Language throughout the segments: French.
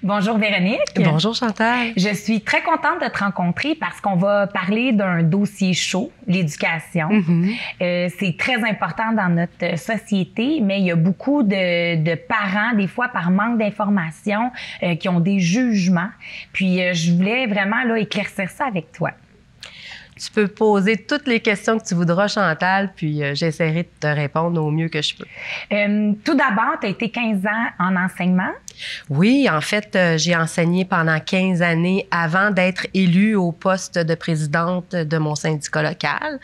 Bonjour Véronique. Bonjour Chantal. Je suis très contente de te rencontrer parce qu'on va parler d'un dossier chaud, l'éducation. C'est très important dans notre société, mais il y a beaucoup de parents, des fois par manque d'informations, qui ont des jugements. Puis je voulais vraiment là, éclaircir ça avec toi. Tu peux poser toutes les questions que tu voudras, Chantal, puis j'essaierai de te répondre au mieux que je peux. Tout d'abord, tu as été 15 ans en enseignement. Oui, en fait, j'ai enseigné pendant 15 années avant d'être élue au poste de présidente de mon syndicat local.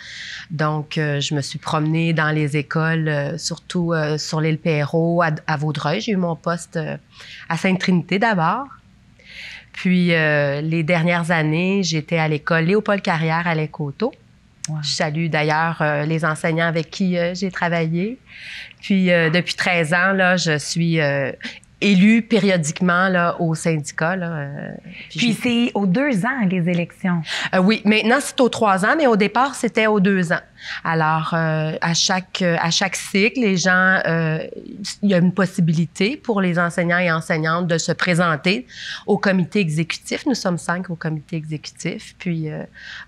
Donc, je me suis promenée dans les écoles, surtout sur l'île Perrot, à Vaudreuil. J'ai eu mon poste à Sainte-Trinité d'abord. Puis, les dernières années, j'étais à l'école Léopold-Carrière à Lècoteaux. Wow. Je salue d'ailleurs les enseignants avec qui j'ai travaillé. Puis, depuis 13 ans, là, je suis élue périodiquement là, au syndicat. Là, puis c'est aux 2 ans, les élections. Oui, maintenant, c'est aux 3 ans, mais au départ, c'était aux 2 ans. Alors, à chaque cycle, les gens, il y a une possibilité pour les enseignants et enseignantes de se présenter au comité exécutif. Nous sommes 5 au comité exécutif. Puis,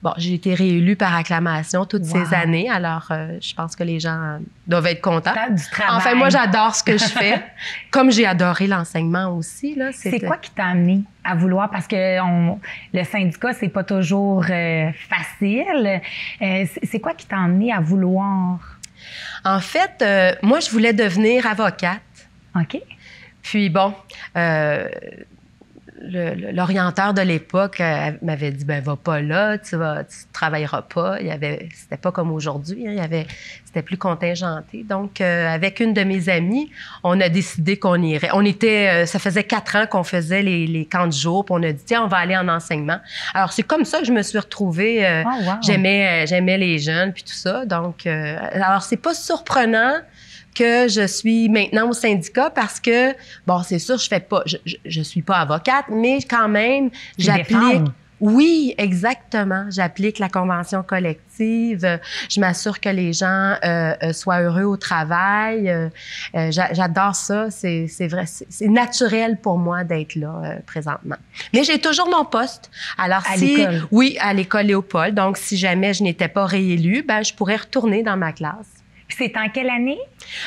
bon, j'ai été réélue par acclamation toutes ces années. Alors, je pense que les gens doivent être contents. Du travail. Enfin, moi, j'adore ce que je fais, comme j'ai adoré l'enseignement aussi. Là, c'est quoi qui t'a amené à vouloir, parce que le syndicat, c'est pas toujours facile. C'est quoi qui t'a amené à vouloir? En fait, moi, je voulais devenir avocate. OK. Puis bon, l'orienteur de l'époque m'avait dit, ben va pas là, tu travailleras pas. C'était pas comme aujourd'hui, hein, c'était plus contingenté. Donc, avec une de mes amies, on a décidé qu'on irait. Ça faisait 4 ans qu'on faisait les camps de jour, puis on a dit, tiens, on va aller en enseignement. Alors, c'est comme ça que je me suis retrouvée. J'aimais les jeunes, puis tout ça. Donc, alors, c'est pas surprenant que je suis maintenant au syndicat parce que, bon, c'est sûr, je suis pas avocate, mais quand même, j'applique. Oui, exactement. J'applique la convention collective. Je m'assure que les gens soient heureux au travail. J'adore ça. C'est vrai. C'est naturel pour moi d'être là présentement. Mais j'ai toujours mon poste. Alors, l'école? Oui, à l'école Léopold. Donc, si jamais je n'étais pas réélue, ben, je pourrais retourner dans ma classe. Puis c'est en quelle année?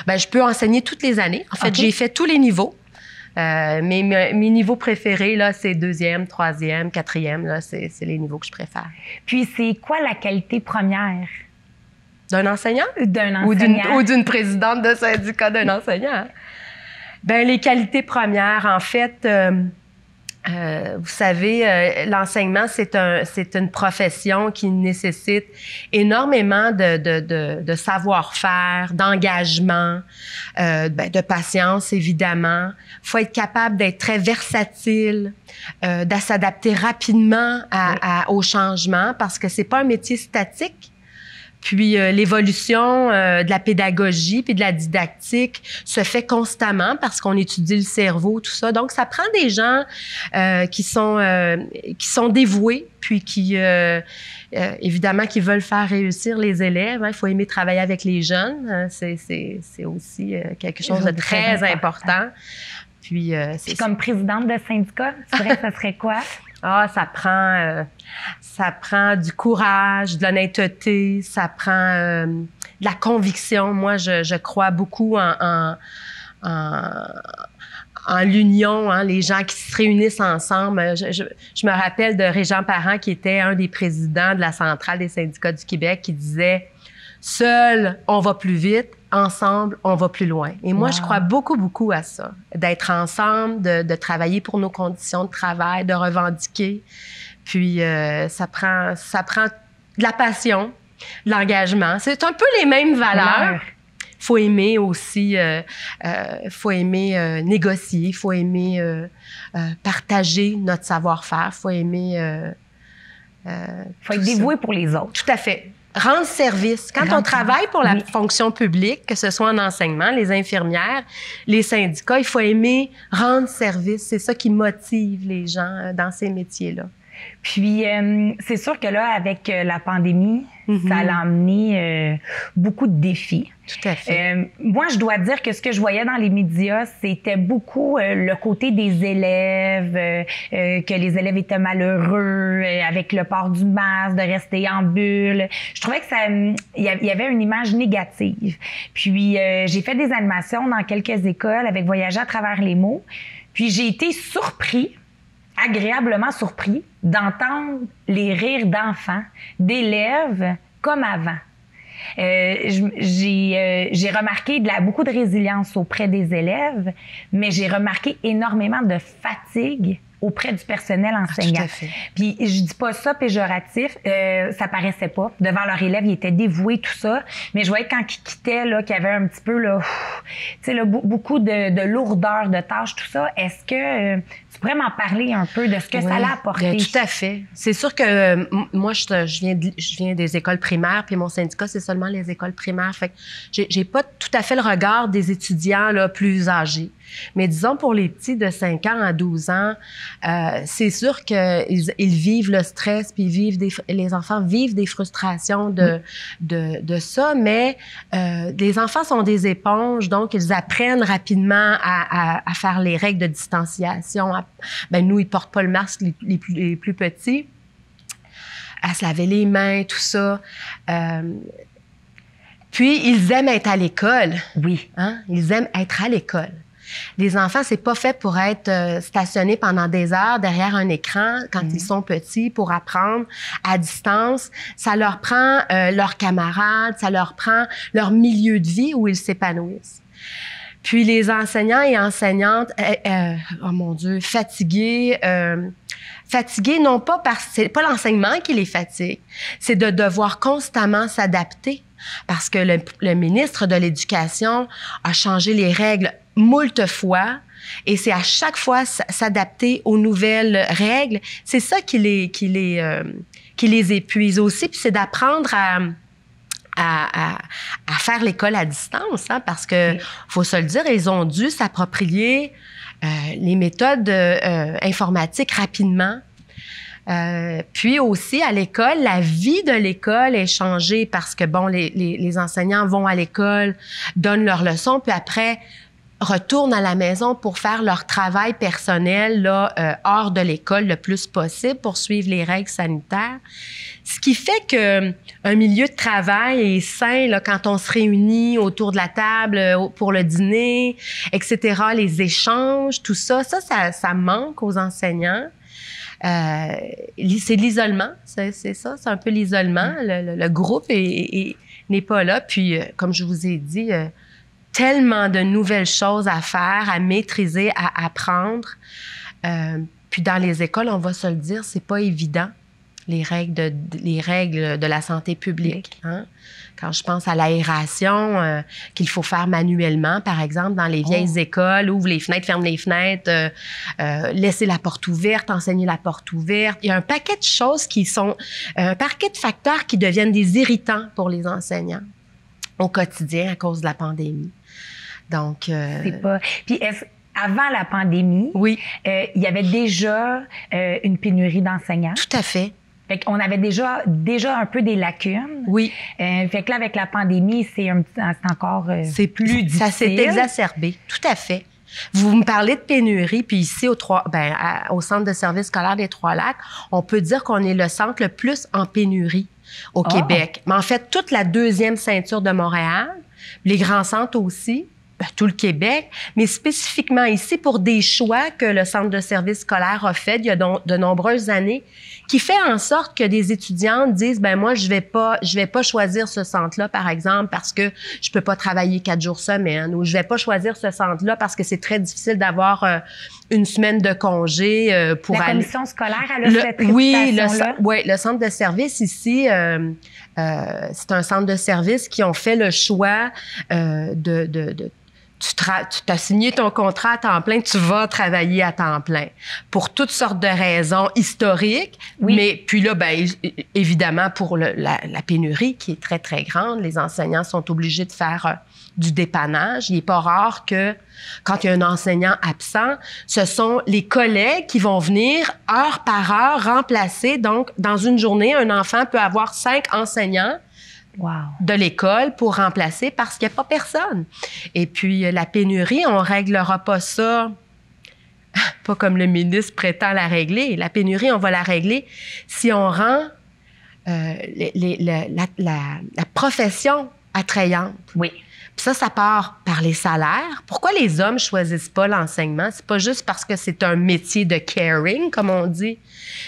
Ben, je peux enseigner toutes les années. En fait, j'ai fait tous les niveaux. Mes niveaux préférés, là, c'est 2e, 3e, 4e. Là, c'est les niveaux que je préfère. Puis c'est quoi la qualité première? D'un enseignant? D'un enseignant. Ou d'une présidente de syndicat d'un enseignant? Ben, les qualités premières, en fait... vous savez, l'enseignement, c'est une profession qui nécessite énormément de savoir-faire, d'engagement, de patience, évidemment. Il faut être capable d'être très versatile, de s'adapter rapidement au changement parce que c'est pas un métier statique. Puis l'évolution de la pédagogie puis de la didactique se fait constamment parce qu'on étudie le cerveau, tout ça. Donc, ça prend des gens qui sont dévoués puis qui, évidemment, qui veulent faire réussir les élèves. Hein. Il faut aimer travailler avec les jeunes. C'est aussi quelque chose de très important. Puis, comme présidente de syndicat, c'est vrai que ça serait quoi? Ah, ça prend du courage, de l'honnêteté, ça prend de la conviction. Moi, je crois beaucoup en l'union, hein, les gens qui se réunissent ensemble. Je me rappelle de Régent Parent, qui était un des présidents de la Centrale des syndicats du Québec, qui disait « Seul, on va plus vite. Ensemble, on va plus loin. » Et moi, je crois beaucoup, beaucoup à ça. D'être ensemble, de travailler pour nos conditions de travail, de revendiquer. Puis, ça prend de la passion, de l'engagement. C'est un peu les mêmes valeurs. Il faut aimer aussi, faut aimer négocier, il faut aimer partager notre savoir-faire, il faut aimer... faut être dévoué pour les autres. Tout à fait. Rendre service. Quand on travaille pour la fonction publique, que ce soit en enseignement, les infirmières, les syndicats, il faut aimer rendre service. C'est ça qui motive les gens dans ces métiers-là. Puis, c'est sûr que là, avec la pandémie, ça a amené beaucoup de défis. Tout à fait. Moi, je dois dire que ce que je voyais dans les médias, c'était beaucoup le côté des élèves, que les élèves étaient malheureux avec le port du masque, de rester en bulle. Je trouvais que ça, il y avait une image négative. Puis, j'ai fait des animations dans quelques écoles avec Voyager à travers les mots. Puis, j'ai été agréablement surpris d'entendre les rires d'enfants, d'élèves comme avant. J'ai remarqué beaucoup de résilience auprès des élèves, mais j'ai remarqué énormément de fatigue auprès du personnel enseignant. Tout à fait. Puis je dis pas ça péjoratif, ça paraissait pas. Devant leurs élèves, ils étaient dévoués, tout ça. Mais je voyais quand ils quittaient, là, qu'il y avait un petit peu, là, tu sais, là, beaucoup de lourdeur de tâches, tout ça. Est-ce que tu pourrais m'en parler un peu de ce que ça l'a apporté? Tout à fait. C'est sûr que moi, je viens des écoles primaires, puis mon syndicat, c'est seulement les écoles primaires. Fait que j'ai pas tout à fait le regard des étudiants là, plus âgés. Mais disons, pour les petits de 5 ans à 12 ans, c'est sûr qu'ils vivent le stress, puis les enfants vivent des frustrations de ça, mais les enfants sont des éponges, donc ils apprennent rapidement à faire les règles de distanciation. Nous, ils portent pas le masque, les plus petits, à se laver les mains, tout ça. Puis, ils aiment être à l'école. Oui. Hein? Ils aiment être à l'école. Les enfants, c'est pas fait pour être stationnés pendant des heures derrière un écran quand ils sont petits pour apprendre à distance. Ça leur prend leurs camarades, ça leur prend leur milieu de vie où ils s'épanouissent. Puis les enseignants et enseignantes, oh mon Dieu, fatigués non pas parce que c'est pas l'enseignement qui les fatigue, c'est de devoir constamment s'adapter parce que le ministre de l'Éducation a changé les règles moult fois et c'est à chaque fois s'adapter aux nouvelles règles. C'est ça qui les épuise aussi, puis c'est d'apprendre à faire l'école à distance, hein, parce que faut se le dire, ils ont dû s'approprier les méthodes informatiques rapidement. Puis aussi, à l'école, la vie de l'école est changée parce que, bon, les enseignants vont à l'école, donnent leurs leçons, puis après, retournent à la maison pour faire leur travail personnel là, hors de l'école le plus possible pour suivre les règles sanitaires. Ce qui fait que un milieu de travail est sain là, quand on se réunit autour de la table pour le dîner, etc., les échanges, tout ça, ça manque aux enseignants. C'est l'isolement, c'est ça, c'est un peu l'isolement. Le groupe n'est pas là. Puis, comme je vous ai dit, tellement de nouvelles choses à faire, à maîtriser, à apprendre. Puis dans les écoles, on va se le dire, c'est pas évident, les règles de la santé publique. Hein? Quand je pense à l'aération qu'il faut faire manuellement, par exemple, dans les vieilles écoles, ouvre les fenêtres, ferme les fenêtres, laisser la porte ouverte, enseigner la porte ouverte. Il y a un paquet de choses un paquet de facteurs qui deviennent des irritants pour les enseignants au quotidien à cause de la pandémie. Donc, c'est pas. Puis avant la pandémie, oui, il y avait déjà une pénurie d'enseignants. Tout à fait. Fait qu'on avait déjà un peu des lacunes. Oui. Fait que là, avec la pandémie, c'est encore c'est plus difficile. Ça s'est exacerbé. Tout à fait. Vous me parlez de pénurie, puis ici, au Centre de services scolaires des Trois-Lacs, on peut dire qu'on est le centre le plus en pénurie au Québec. Mais en fait, toute la deuxième ceinture de Montréal, les grands centres aussi, tout le Québec, mais spécifiquement ici pour des choix que le Centre de services scolaires a fait il y a de nombreuses années, qui fait en sorte que des étudiantes disent, moi, je vais pas choisir ce centre-là, par exemple, parce que je peux pas travailler 4 jours semaine, ou je vais pas choisir ce centre-là parce que c'est très difficile d'avoir une semaine de congé pour aller... La commission scolaire, elle a cette réputation-là? Oui, le centre de service ici, c'est un centre de service qui ont fait le choix tu as signé ton contrat à temps plein, tu vas travailler à temps plein pour toutes sortes de raisons historiques. Oui. Mais puis là, ben, évidemment, pour la pénurie qui est très, très grande, les enseignants sont obligés de faire du dépannage. Il n'est pas rare que quand il y a un enseignant absent, ce sont les collègues qui vont venir heure par heure remplacer. Donc, dans une journée, un enfant peut avoir 5 enseignants de l'école pour remplacer parce qu'il n'y a pas personne. Et puis, la pénurie, on ne réglera pas ça, pas comme le ministre prétend la régler. La pénurie, on va la régler si on rend la profession attrayante. Oui. Puis ça part par les salaires. Pourquoi les hommes choisissent pas l'enseignement? C'est pas juste parce que c'est un métier de caring, comme on dit,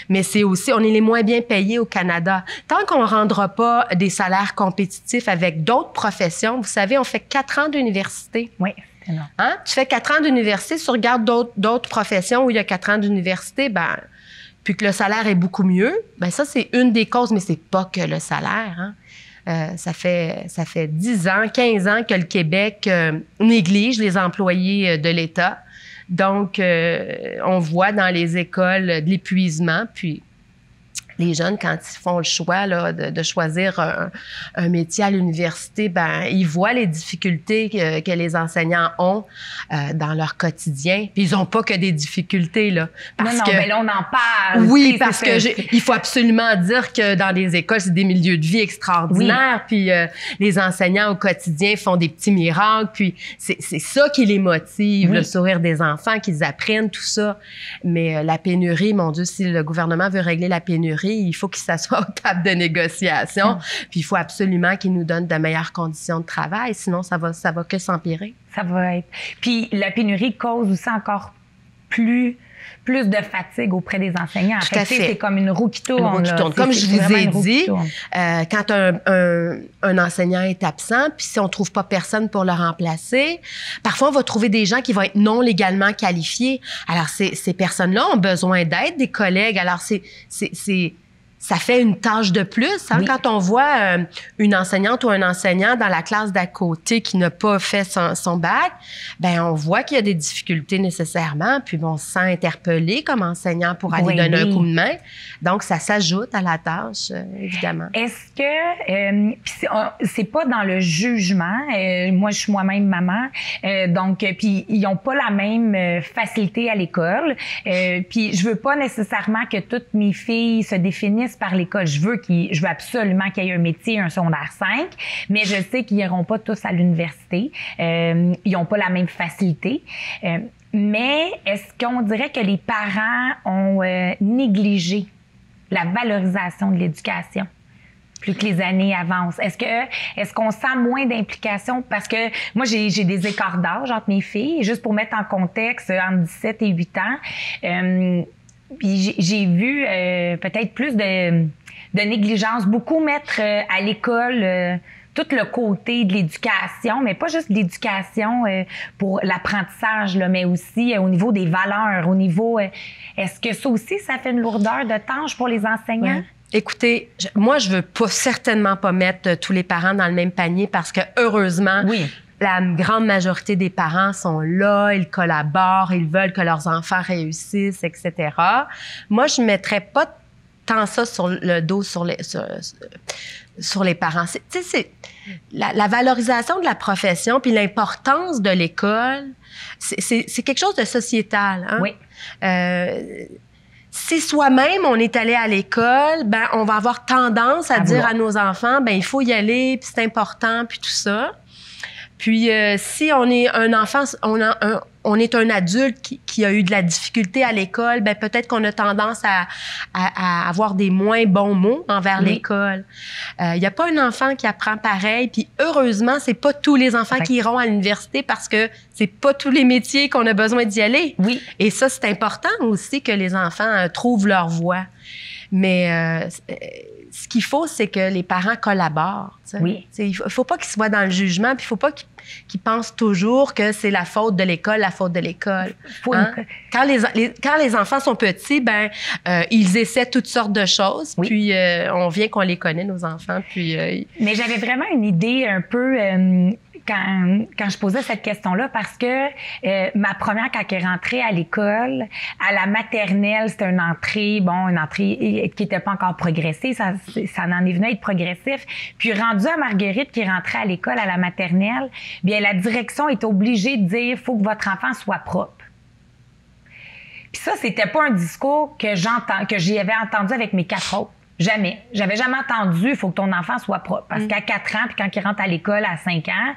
mais c'est aussi, on est les moins bien payés au Canada. Tant qu'on rendra pas des salaires compétitifs avec d'autres professions, vous savez, on fait 4 ans d'université. Oui, c'est énorme. Hein? Tu fais 4 ans d'université, tu regardes d'autres professions où il y a 4 ans d'université, ben, puis que le salaire est beaucoup mieux, ben ça, c'est une des causes, mais c'est pas que le salaire, hein? Ça fait 10 ans, 15 ans que le Québec néglige les employés de l'État. Donc, on voit dans les écoles de l'épuisement. Puis, les jeunes, quand ils font le choix là, de choisir un métier à l'université, ben ils voient les difficultés que les enseignants ont dans leur quotidien. Puis ils n'ont pas que des difficultés, là. Mais là, on en parle. Oui, parce que il faut absolument dire que dans les écoles, c'est des milieux de vie extraordinaires. Oui. Puis les enseignants au quotidien font des petits miracles. Puis c'est ça qui les motive, oui. Le sourire des enfants, qu'ils apprennent tout ça. Mais la pénurie, mon Dieu, si le gouvernement veut régler la pénurie, il faut qu'il s'assoie aux tables de négociation. Puis il faut absolument qu'il nous donne de meilleures conditions de travail. Sinon, ça va que s'empirer. Ça va être. Puis la pénurie cause aussi encore plus de fatigue auprès des enseignants. Tout à fait. C'est comme une roue qui tourne. Une roue qui tourne. Comme je vous ai dit, quand un enseignant est absent, puis si on trouve pas personne pour le remplacer, parfois on va trouver des gens qui vont être non légalement qualifiés. Alors ces personnes-là ont besoin d'aide, des collègues. Alors ça fait une tâche de plus. Hein? Oui. Quand on voit une enseignante ou un enseignant dans la classe d'à côté qui n'a pas fait son bac, ben on voit qu'il y a des difficultés nécessairement, puis on se sent interpellé comme enseignant pour aller donner un coup de main. Donc, ça s'ajoute à la tâche, évidemment. Est-ce que, c'est pas dans le jugement, moi, je suis moi-même maman, donc, puis ils n'ont pas la même facilité à l'école, puis je veux pas nécessairement que toutes mes filles se définissent par l'école. Je veux absolument qu'il y ait un métier, un secondaire 5, mais je sais qu'ils n'iront pas tous à l'université. Ils n'ont pas la même facilité. Mais est-ce qu'on dirait que les parents ont négligé la valorisation de l'éducation plus que les années avancent? Est-ce qu'on sent moins d'implication? Parce que moi, j'ai des écarts d'âge entre mes filles. Juste pour mettre en contexte, entre 17 et 8 ans, puis j'ai vu peut-être plus de négligence, beaucoup mettre à l'école tout le côté de l'éducation, mais pas juste de l'éducation pour l'apprentissage, là, mais aussi au niveau des valeurs, au niveau... est-ce que ça aussi, ça fait une lourdeur de tâche pour les enseignants? Ouais. Écoutez, moi, je veux certainement pas mettre tous les parents dans le même panier parce que, heureusement... Oui. La grande majorité des parents sont là, ils collaborent, ils veulent que leurs enfants réussissent, etc. Moi, je ne mettrais pas tant ça sur le dos sur les parents. La valorisation de la profession puis l'importance de l'école, c'est quelque chose de sociétal. Hein? Oui. Si soi-même, on est allé à l'école, ben on va avoir tendance à dire à nos enfants, ben il faut y aller, puis c'est important, puis tout ça. Puis, si on est un enfant, on est un adulte qui a eu de la difficulté à l'école, ben peut-être qu'on a tendance à avoir des moins bons mots envers l'école. Il n'y a pas un enfant qui apprend pareil. Puis, heureusement, c'est pas tous les enfants qui iront à l'université parce que c'est pas tous les métiers qu'on a besoin d'y aller. Oui. Et ça, c'est important aussi que les enfants trouvent leur voie. Mais ce qu'il faut, c'est que les parents collaborent. Oui. Il faut pas qu'ils soient dans le jugement, puis il faut pas qu'ils pensent toujours que c'est la faute de l'école, Hein? Quand les enfants sont petits, ben ils essaient toutes sortes de choses, oui. Puis on vient qu'on les connaît, nos enfants. Puis, Mais j'avais vraiment une idée un peu quand je posais cette question-là parce que ma première, quand elle est rentrée à l'école, à la maternelle, c'était une entrée qui n'était pas encore progressée, ça en est venu à être progressif. Puis rendu à Marguerite qui est rentrée à l'école, à la maternelle, bien la direction est obligée de dire « faut que votre enfant soit propre ». Puis ça, c'était pas un discours que j'y avais entendu avec mes 4 autres. Jamais. J'avais jamais entendu, il faut que ton enfant soit propre. Parce qu'à 4 ans, puis quand il rentre à l'école à 5 ans,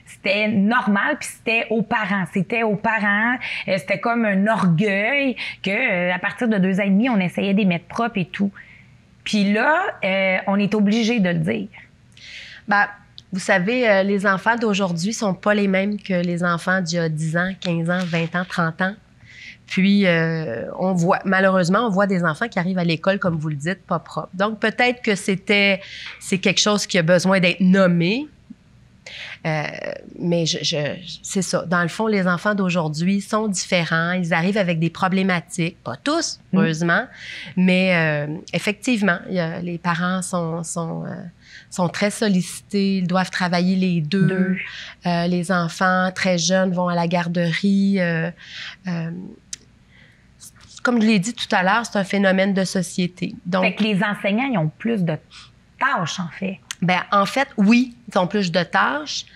c'était normal, puis c'était aux parents. C'était comme un orgueil que à partir de 2 ans et demi, on essayait de les mettre propres et tout. Puis là, on est obligé de le dire. Ben, vous savez, les enfants d'aujourd'hui sont pas les mêmes que les enfants d'il y a 10 ans, 15 ans, 20 ans, 30 ans. Puis, malheureusement, on voit des enfants qui arrivent à l'école, comme vous le dites, pas propres. Donc, peut-être que c'est quelque chose qui a besoin d'être nommé. Mais c'est ça. Dans le fond, les enfants d'aujourd'hui sont différents. Ils arrivent avec des problématiques. Pas tous, heureusement. Mais effectivement, les parents sont très sollicités. Ils doivent travailler les deux. Les enfants très jeunes vont à la garderie. Comme je l'ai dit tout à l'heure, c'est un phénomène de société. Donc, fait que les enseignants, ils ont plus de tâches, en fait. Ben, en fait, oui, ils ont plus de tâches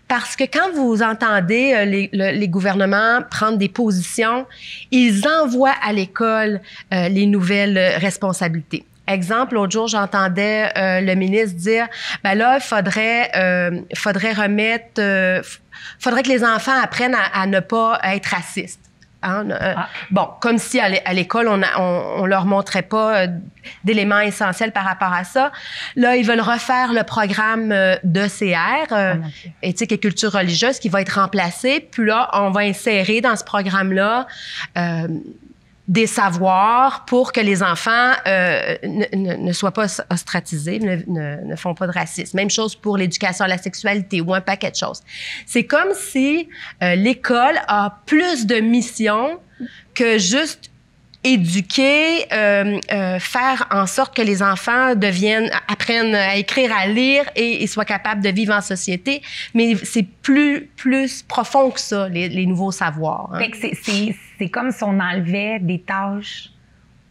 parce que quand vous entendez les gouvernements prendre des positions, ils envoient à l'école les nouvelles responsabilités. Exemple, l'autre jour, j'entendais le ministre dire, ben là, il faudrait que les enfants apprennent à ne pas être racistes. Bon, comme si à l'école, on leur montrait pas d'éléments essentiels par rapport à ça. Là, ils veulent refaire le programme d'ECR, éthique et culture religieuse, qui va être remplacé. Puis là, on va insérer dans ce programme-là des savoirs pour que les enfants ne soient pas ostracisés, ne font pas de racisme. Même chose pour l'éducation à la sexualité ou un paquet de choses. C'est comme si l'école a plus de missions que juste éduquer, faire en sorte que les enfants apprennent à écrire, à lire et soient capables de vivre en société. Mais c'est plus profond que ça, les nouveaux savoirs. Hein. Fait que c'est comme si on enlevait des tâches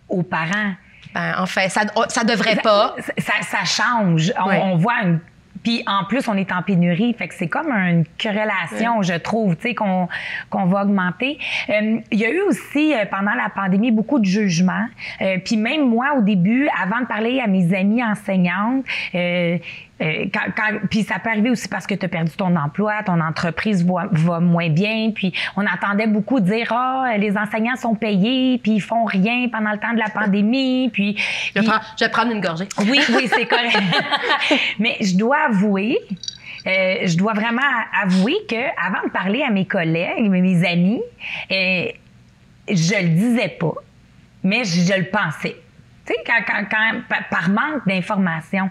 aux parents. Ben, en fait, ça devrait pas. Ça change. On voit une... Puis en plus, on est en pénurie, fait que c'est comme une corrélation, je trouve, tu sais, qu'on va augmenter. Il y a eu aussi, pendant la pandémie, beaucoup de jugements. Puis même moi, au début, avant de parler à mes amies enseignantes, puis ça peut arriver aussi parce que tu as perdu ton emploi, ton entreprise va moins bien, puis on entendait beaucoup dire les enseignants sont payés, puis ils font rien pendant le temps de la pandémie, puis je vais prendre une gorgée. Oui, c'est correct. Mais je dois vraiment avouer que avant de parler à mes collègues, mes amis, je le disais pas, mais je le pensais. Tu sais, par manque d'informations.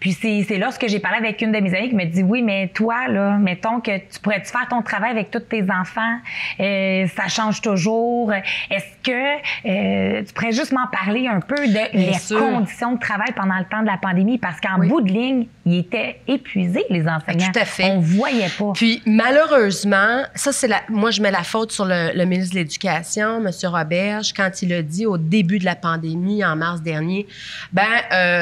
Puis c'est lorsque j'ai parlé avec une de mes amies qui me dit, oui, mais toi, là, mettons que tu pourrais-tu faire ton travail avec tous tes enfants? Ça change toujours. Est-ce que tu pourrais juste m'en parler un peu de les conditions de travail pendant le temps de la pandémie? Parce qu'en bout de ligne, ils étaient épuisés, les enseignants. Tout à fait. On voyait pas. Puis, malheureusement, ça, moi, je mets la faute sur le ministre de l'Éducation, M. Roberge, quand il a dit au début de la pandémie, en mars dernier,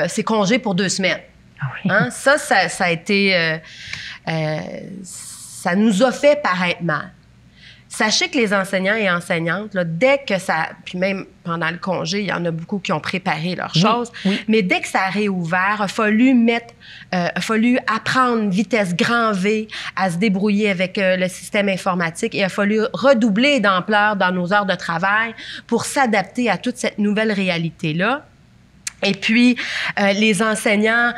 c'est congé pour 2 semaines. Ah oui. Hein? Ça a été... ça nous a fait paraître mal. Sachez que les enseignants et enseignantes, là, dès que ça... Puis même pendant le congé, il y en a beaucoup qui ont préparé leurs choses. Oui. Mais dès que ça a réouvert, il a fallu apprendre vitesse grand V à se débrouiller avec le système informatique et il a fallu redoubler d'ampleur dans nos heures de travail pour s'adapter à toute cette nouvelle réalité-là. Et puis, les enseignants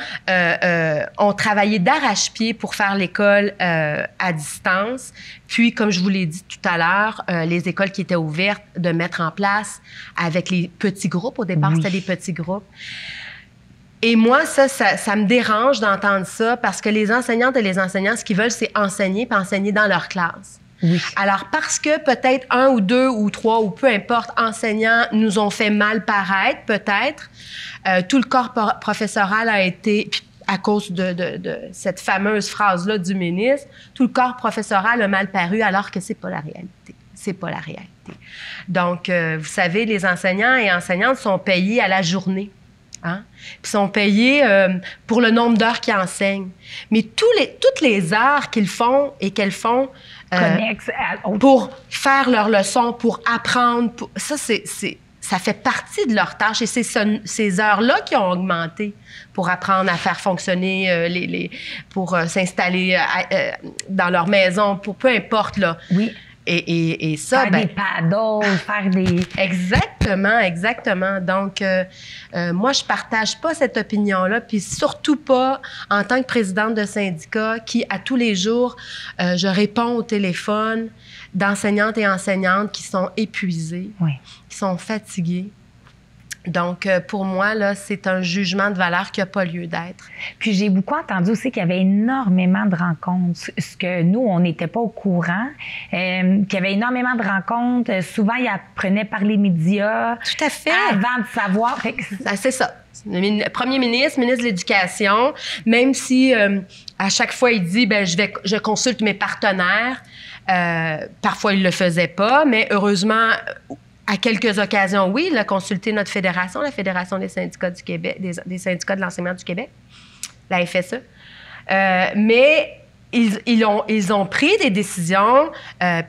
ont travaillé d'arrache-pied pour faire l'école à distance. Puis, comme je vous l'ai dit tout à l'heure, les écoles qui étaient ouvertes, de mettre en place avec les petits groupes. Au départ, c'était des petits groupes. Et moi, ça me dérange d'entendre ça parce que les enseignantes et les enseignants, ce qu'ils veulent, c'est enseigner puis enseigner dans leur classe. Oui. Alors, parce que peut-être 1 ou 2 ou 3 ou peu importe, enseignants nous ont fait mal paraître, peut-être, tout le corps professoral a été... à cause de cette fameuse phrase-là du ministre, tout le corps professoral a mal paru alors que c'est pas la réalité. C'est pas la réalité. Donc, vous savez, les enseignants et enseignantes sont payés à la journée. Hein? Puis sont payés pour le nombre d'heures qu'ils enseignent. Mais toutes les heures qu'ils font et qu'elles font pour faire leurs leçons, pour apprendre, ça fait partie de leur tâche. Et c'est ces heures-là qui ont augmenté pour apprendre à faire fonctionner, pour s'installer dans leur maison, pour peu importe, là. Oui. Et ça, faire des paddles, faire des... Exactement. Donc, moi, je partage pas cette opinion-là, puis surtout pas en tant que présidente de syndicat qui, à tous les jours, je réponds au téléphone d'enseignantes et enseignantes qui sont épuisées, qui sont fatiguées. Donc, pour moi, là, c'est un jugement de valeur qui n'a pas lieu d'être. Puis, j'ai beaucoup entendu aussi qu'il y avait énormément de rencontres, ce que nous, on n'était pas au courant, qu'il y avait énormément de rencontres. Souvent, ils apprenaient par les médias. Tout à fait. Avant de savoir. C'est ça. Le premier ministre, ministre de l'Éducation, même si à chaque fois, il dit, je consulte mes partenaires. Parfois, il le faisait pas, mais heureusement... À quelques occasions, oui, il a consulté notre fédération, la Fédération des syndicats du Québec, des syndicats de l'enseignement du Québec, la FSE. Mais ils ont pris des décisions,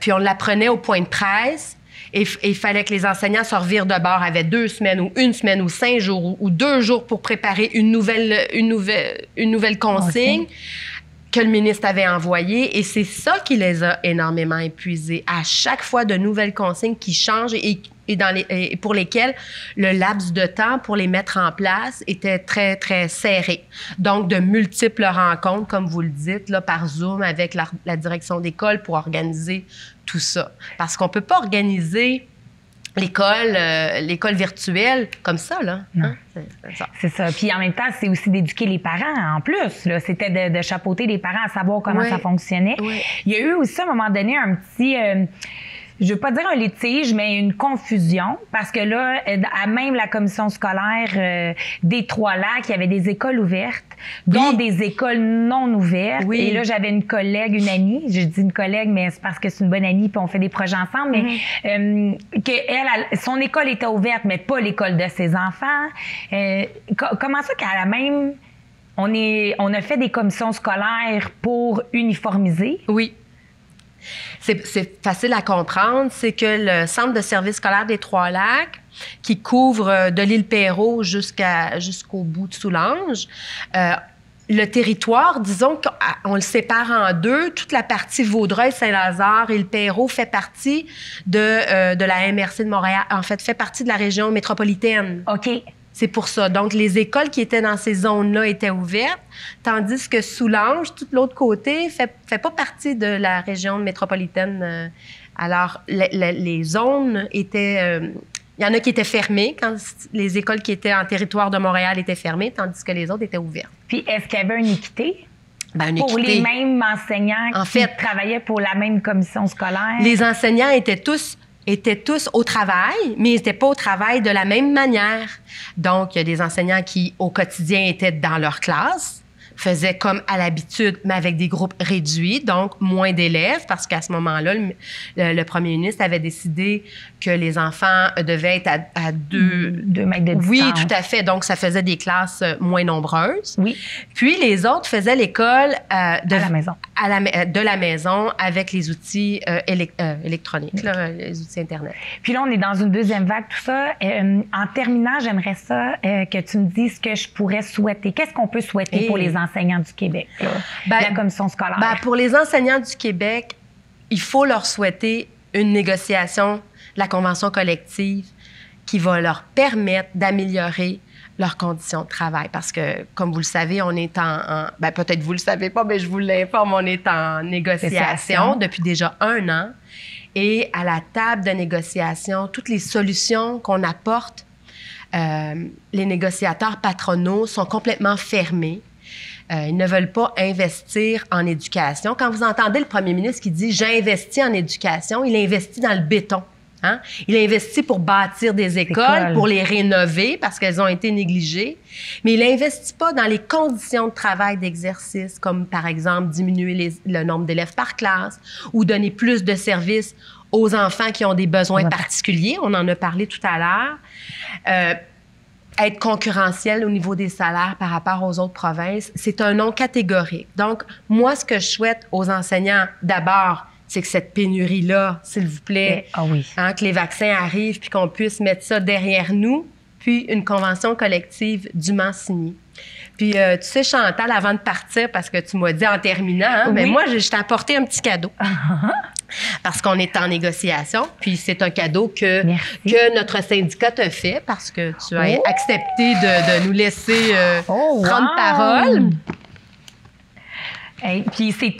puis on l'apprenait au point de presse. Et il fallait que les enseignants se revirent de bord, avaient 2 semaines ou 1 semaine ou 5 jours ou 2 jours pour préparer une nouvelle consigne. Que le ministre avait envoyé, et c'est ça qui les a énormément épuisés. À chaque fois, de nouvelles consignes qui changent et pour lesquelles le laps de temps pour les mettre en place était très, très serré. Donc, de multiples rencontres, comme vous le dites, là, par Zoom avec la direction d'école pour organiser tout ça. Parce qu'on ne peut pas organiser l'école virtuelle comme ça, là. Hein? C'est ça. Puis en même temps, c'est aussi d'éduquer les parents en plus. Là. C'était de chapeauter les parents à savoir comment ça fonctionnait. Oui. Il y a eu aussi à un moment donné un petit... je veux pas dire un litige, mais une confusion, parce que là, à même la commission scolaire des Trois-Lacs, il y avait des écoles ouvertes, dont des écoles non ouvertes. Oui. Et là, j'avais une collègue, une amie, je dis une collègue, mais c'est parce que c'est une bonne amie, puis on fait des projets ensemble, mais son école était ouverte, mais pas l'école de ses enfants. Comment ça qu'à la même... On a fait des commissions scolaires pour uniformiser? Oui. C'est facile à comprendre, c'est que le centre de service scolaire des Trois-Lacs, qui couvre de l'île Perrot jusqu'au bout de Soulanges, le territoire, disons qu'on le sépare en deux. Toute la partie Vaudreuil-Saint-Lazare et le Perrot fait partie de la MRC de Montréal, en fait, fait partie de la région métropolitaine. OK. C'est pour ça. Donc, les écoles qui étaient dans ces zones-là étaient ouvertes, tandis que Soulanges, tout l'autre côté, fait pas partie de la région métropolitaine. Alors, les zones étaient... il y en a qui étaient fermées quand les écoles qui étaient en territoire de Montréal étaient fermées, tandis que les autres étaient ouvertes. Puis, est-ce qu'il y avait une équité? Une pour équité. Les mêmes enseignants qui travaillaient pour la même commission scolaire? Les enseignants étaient tous au travail, mais ils n'étaient pas au travail de la même manière. Donc, il y a des enseignants qui, au quotidien, étaient dans leur classe, faisaient comme à l'habitude, mais avec des groupes réduits, donc moins d'élèves, parce qu'à ce moment-là, le premier ministre avait décidé que les enfants devaient être à 2 mètres de distance. Oui, tout à fait. Donc, ça faisait des classes moins nombreuses. Oui. Puis, les autres faisaient l'école de la maison. De la maison avec les outils électroniques, là, les outils Internet. Puis là, on est dans une deuxième vague, tout ça. En terminant, j'aimerais ça que tu me dises ce que je pourrais souhaiter. Qu'est-ce qu'on peut souhaiter pour les enseignants du Québec, la commission scolaire? Pour les enseignants du Québec, il faut leur souhaiter une négociation de la convention collective qui va leur permettre d'améliorer leurs conditions de travail. Parce que, comme vous le savez, on est peut-être vous le savez pas, mais je vous l'informe, on est en négociation depuis déjà 1 an. Et à la table de négociation, toutes les solutions qu'on apporte, les négociateurs patronaux sont complètement fermés. Ils ne veulent pas investir en éducation. Quand vous entendez le premier ministre qui dit « j'ai investi en éducation », il investit dans le béton. Hein? Il investit pour bâtir des écoles, pour les rénover parce qu'elles ont été négligées. Mais il n'investit pas dans les conditions de travail d'exercice, comme par exemple diminuer le nombre d'élèves par classe ou donner plus de services aux enfants qui ont des besoins particuliers. On en a parlé tout à l'heure. Être concurrentiel au niveau des salaires par rapport aux autres provinces, c'est un non catégorique. Donc, moi, ce que je souhaite aux enseignants, d'abord, c'est que cette pénurie-là, s'il vous plaît, que les vaccins arrivent puis qu'on puisse mettre ça derrière nous, puis une convention collective dûment signée. Puis, tu sais, Chantal, avant de partir, parce que tu m'as dit en terminant, mais moi, je t'ai apporté un petit cadeau. Parce qu'on est en négociation, puis c'est un cadeau que notre syndicat te fait parce que tu as accepté de nous laisser prendre parole. Et puis c'est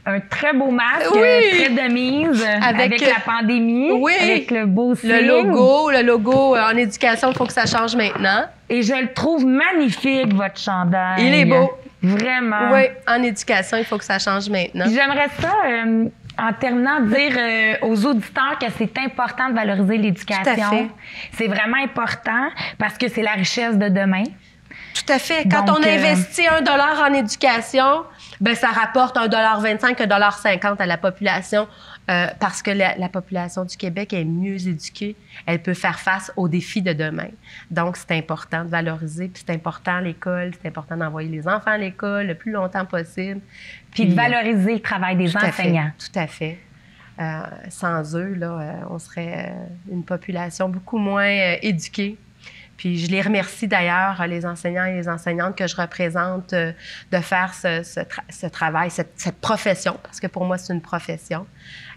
un très beau masque, très de mise, avec la pandémie, avec le beau signe. Le logo en éducation, il faut que ça change maintenant. Et je le trouve magnifique, votre chandail. Il est beau. Vraiment. Oui, en éducation, il faut que ça change maintenant. J'aimerais ça, en terminant, dire aux auditeurs que c'est important de valoriser l'éducation. Tout à fait. C'est vraiment important parce que c'est la richesse de demain. Tout à fait. Quand on investit $1 en éducation, ben ça rapporte $1,25, $1,50 à la population parce que la population du Québec est mieux éduquée. Elle peut faire face aux défis de demain. Donc, c'est important de valoriser. Puis c'est important à l'école. C'est important d'envoyer les enfants à l'école le plus longtemps possible. Puis de valoriser le travail des enseignants. Tout à fait. Sans eux, là, on serait une population beaucoup moins éduquée. Puis je les remercie d'ailleurs, les enseignants et les enseignantes que je représente, de faire ce travail, cette profession, parce que pour moi, c'est une profession,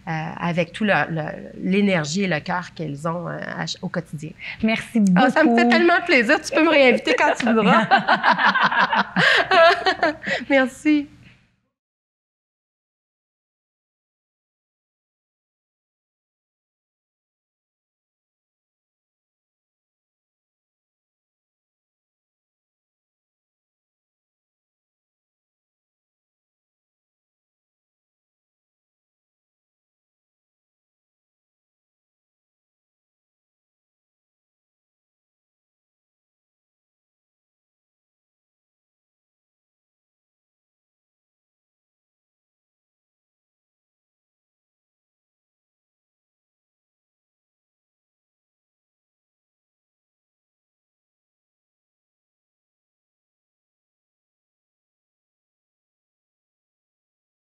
avec tout l'énergie et le cœur qu'elles ont au quotidien. Merci beaucoup. Ça me fait tellement plaisir. Tu peux me réinviter quand tu voudras. Merci.